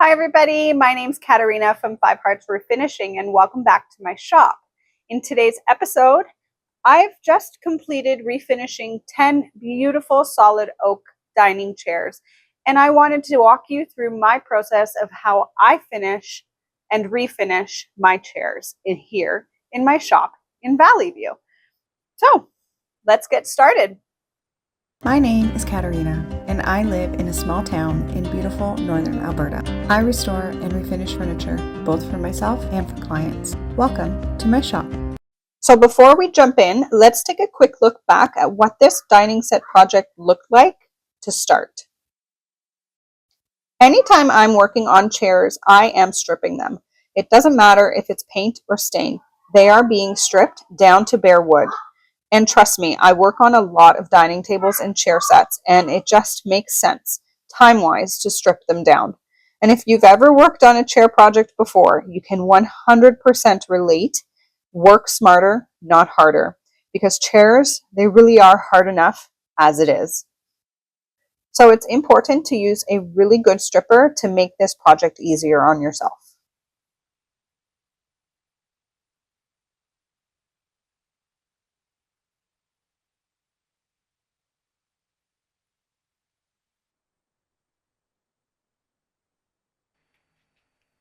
Hi everybody, my name's Katarina from Five Hearts Refinishing and welcome back to my shop. In today's episode, I've just completed refinishing 10 beautiful solid oak dining chairs, and I wanted to walk you through my process of how I finish and refinish my chairs here in my shop in Valley View. So let's get started. My name is Katarina, and I live in a small town in beautiful northern Alberta. I restore and refinish furniture, both for myself and for clients. Welcome to my shop. So before we jump in, let's take a quick look back at what this dining set project looked like to start. Anytime I'm working on chairs, I am stripping them. It doesn't matter if it's paint or stain. They are being stripped down to bare wood. And trust me, I work on a lot of dining tables and chair sets, and it just makes sense, time-wise, to strip them down. And if you've ever worked on a chair project before, you can 100% relate. Work smarter, not harder. Because chairs, they really are hard enough as it is. So it's important to use a really good stripper to make this project easier on yourself.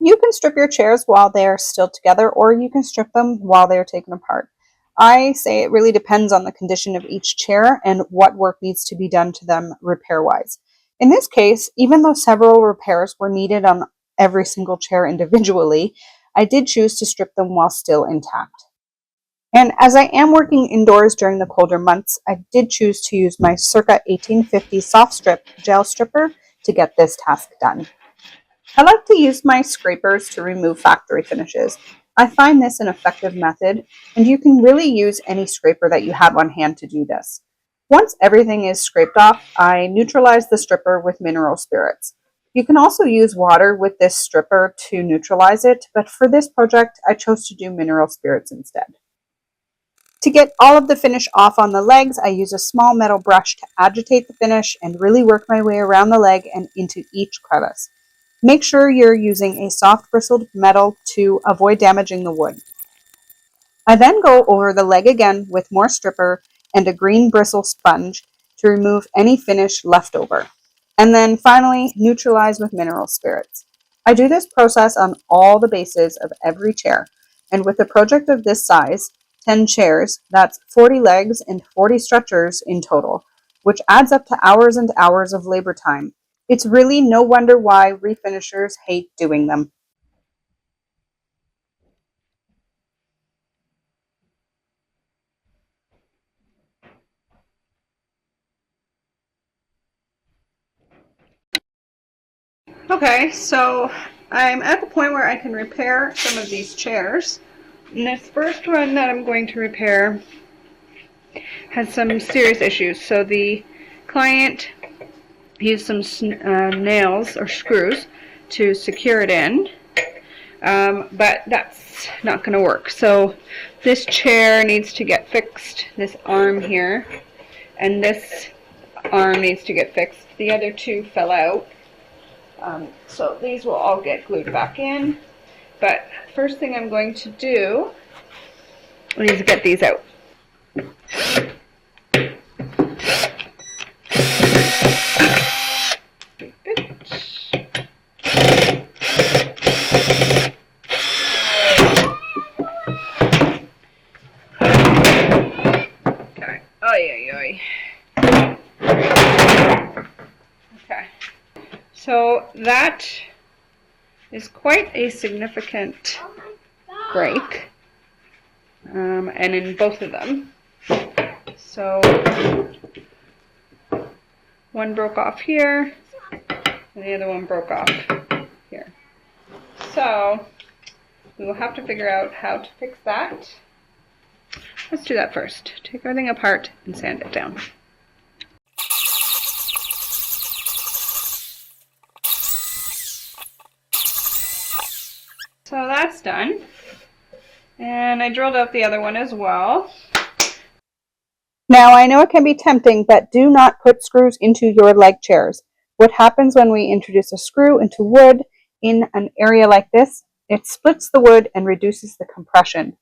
You can strip your chairs while they're still together, or you can strip them while they're taken apart. I say it really depends on the condition of each chair and what work needs to be done to them repair-wise. In this case, even though several repairs were needed on every single chair individually, I did choose to strip them while still intact. And as I am working indoors during the colder months, I did choose to use my circa 1850 soft strip gel stripper to get this task done. I like to use my scrapers to remove factory finishes. I find this an effective method, and you can really use any scraper that you have on hand to do this. Once everything is scraped off, I neutralize the stripper with mineral spirits. You can also use water with this stripper to neutralize it, but for this project, I chose to do mineral spirits instead. To get all of the finish off on the legs, I use a small metal brush to agitate the finish and really work my way around the leg and into each crevice. Make sure you're using a soft bristled metal to avoid damaging the wood. I then go over the leg again with more stripper and a green bristle sponge to remove any finish left over. And then finally, neutralize with mineral spirits. I do this process on all the bases of every chair, and with a project of this size, 10 chairs, that's 40 legs and 40 stretchers in total, which adds up to hours and hours of labor time. It's really no wonder why refinishers hate doing them. Okay, so I'm at the point where I can repair some of these chairs. And this first one that I'm going to repair has some serious issues. So the client used some nails or screws to secure it in, but that's not going to work. So this chair needs to get fixed, this arm here, and this arm needs to get fixed. The other two fell out. So these will all get glued back in, but first thing I'm going to do is get these out. Okay. Oy. Okay. So that is quite a significant break, and in both of them. So one broke off here, and the other one broke off here. So we will have to figure out how to fix that. Let's do that first. Take everything apart and sand it down. So that's done. And I drilled out the other one as well. Now I know it can be tempting, but do not put screws into your leg chairs. What happens when we introduce a screw into wood in an area like this, it splits the wood and reduces the compression.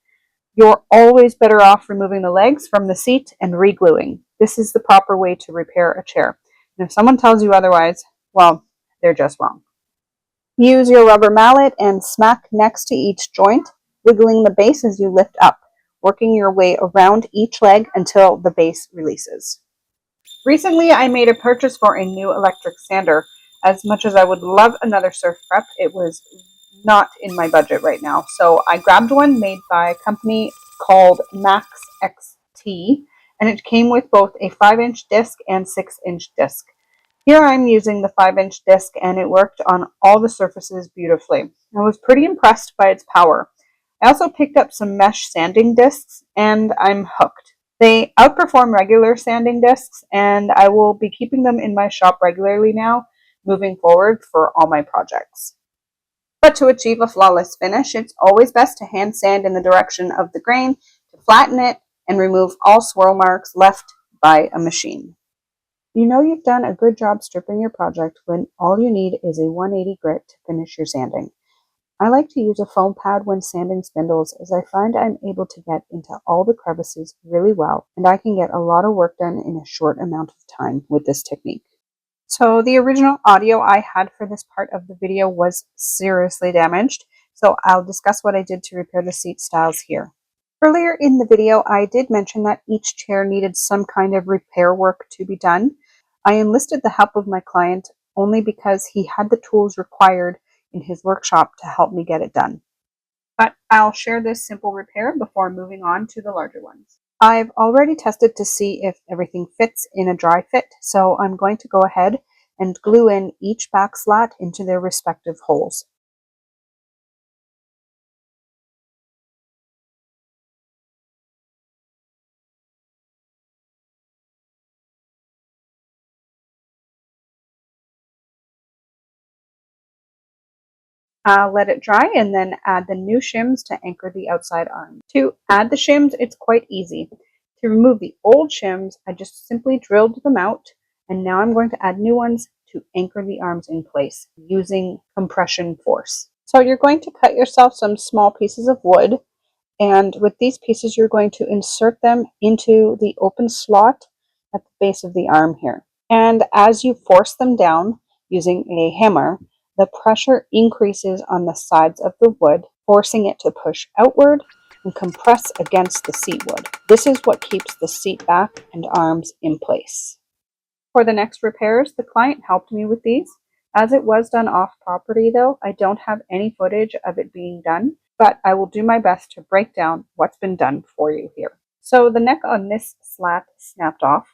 You're always better off removing the legs from the seat and re-gluing. This is the proper way to repair a chair. And if someone tells you otherwise, well, they're just wrong. Use your rubber mallet and smack next to each joint, wiggling the base as you lift up, working your way around each leg until the base releases. Recently, I made a purchase for a new electric sander. As much as I would love another surf prep, it was not in my budget right now. So I grabbed one made by a company called Max XT, and it came with both a 5-inch disc and 6-inch disc. Here I'm using the 5-inch disc, and it worked on all the surfaces beautifully. I was pretty impressed by its power. I also picked up some mesh sanding discs, and I'm hooked. They outperform regular sanding discs, and I will be keeping them in my shop regularly now, moving forward for all my projects. But to achieve a flawless finish, it's always best to hand sand in the direction of the grain to flatten it and remove all swirl marks left by a machine. You know you've done a good job stripping your project when all you need is a 180 grit to finish your sanding. I like to use a foam pad when sanding spindles, as I find I'm able to get into all the crevices really well, and I can get a lot of work done in a short amount of time with this technique. So the original audio I had for this part of the video was seriously damaged, so I'll discuss what I did to repair the seat styles here. Earlier in the video, I did mention that each chair needed some kind of repair work to be done. I enlisted the help of my client only because he had the tools required in his workshop to help me get it done. But I'll share this simple repair before moving on to the larger ones. I've already tested to see if everything fits in a dry fit, so I'm going to go ahead and glue in each back slat into their respective holes. Let it dry and then add the new shims to anchor the outside arm. To add the shims, it's quite easy. To remove the old shims, I just simply drilled them out, and now I'm going to add new ones to anchor the arms in place using compression force. So you're going to cut yourself some small pieces of wood, and with these pieces you're going to insert them into the open slot at the base of the arm here. And as you force them down using a hammer, the pressure increases on the sides of the wood, forcing it to push outward and compress against the seat wood. This is what keeps the seat back and arms in place. For the next repairs, the client helped me with these. As it was done off property though, I don't have any footage of it being done, but I will do my best to break down what's been done for you here. So the neck on this slat snapped off.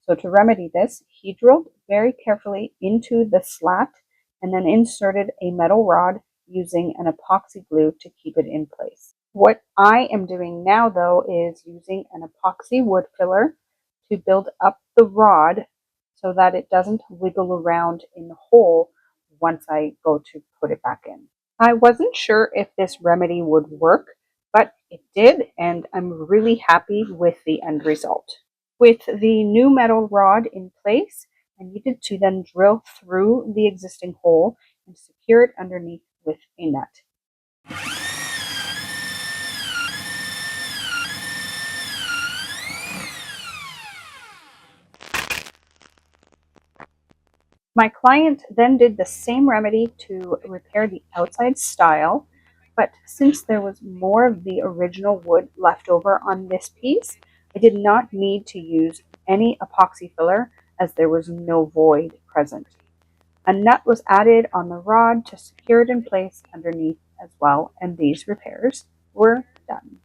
So to remedy this, he drilled very carefully into the slat and then inserted a metal rod using an epoxy glue to keep it in place. What I am doing now though is using an epoxy wood filler to build up the rod so that it doesn't wiggle around in the hole once I go to put it back in. I wasn't sure if this remedy would work, but it did, and I'm really happy with the end result. With the new metal rod in place, I needed to then drill through the existing hole and secure it underneath with a nut. My client then did the same remedy to repair the outside stile, but since there was more of the original wood left over on this piece, I did not need to use any epoxy filler as there was no void present. A nut was added on the rod to secure it in place underneath as well, and these repairs were done.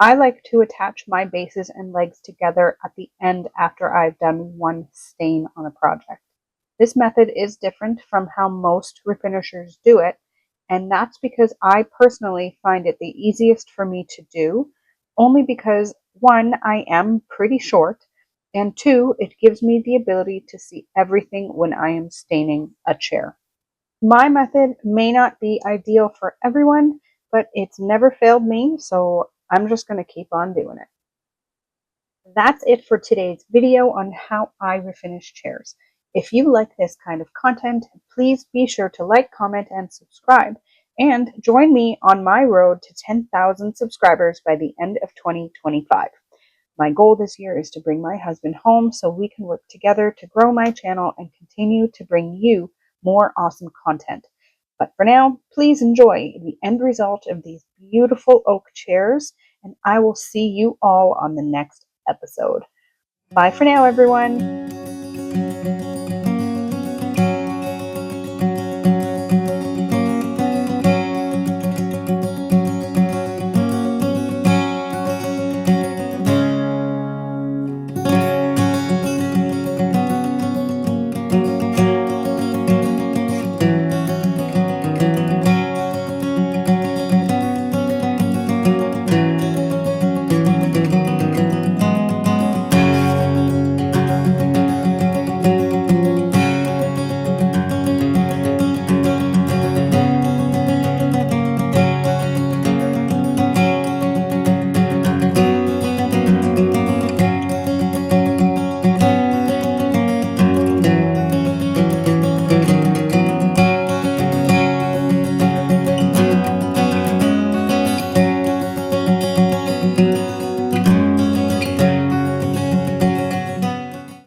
I like to attach my bases and legs together at the end after I've done one stain on a project. This method is different from how most refinishers do it, and that's because I personally find it the easiest for me to do, only because one, I am pretty short, and two, it gives me the ability to see everything when I am staining a chair. My method may not be ideal for everyone, but it's never failed me, so I'm just going to keep on doing it. That's it for today's video on how I refinish chairs. If you like this kind of content, please be sure to like, comment, and subscribe. And join me on my road to 10,000 subscribers by the end of 2025. My goal this year is to bring my husband home so we can work together to grow my channel and continue to bring you more awesome content. But for now, please enjoy the end result of these beautiful oak chairs, and I will see you all on the next episode. Bye for now, everyone.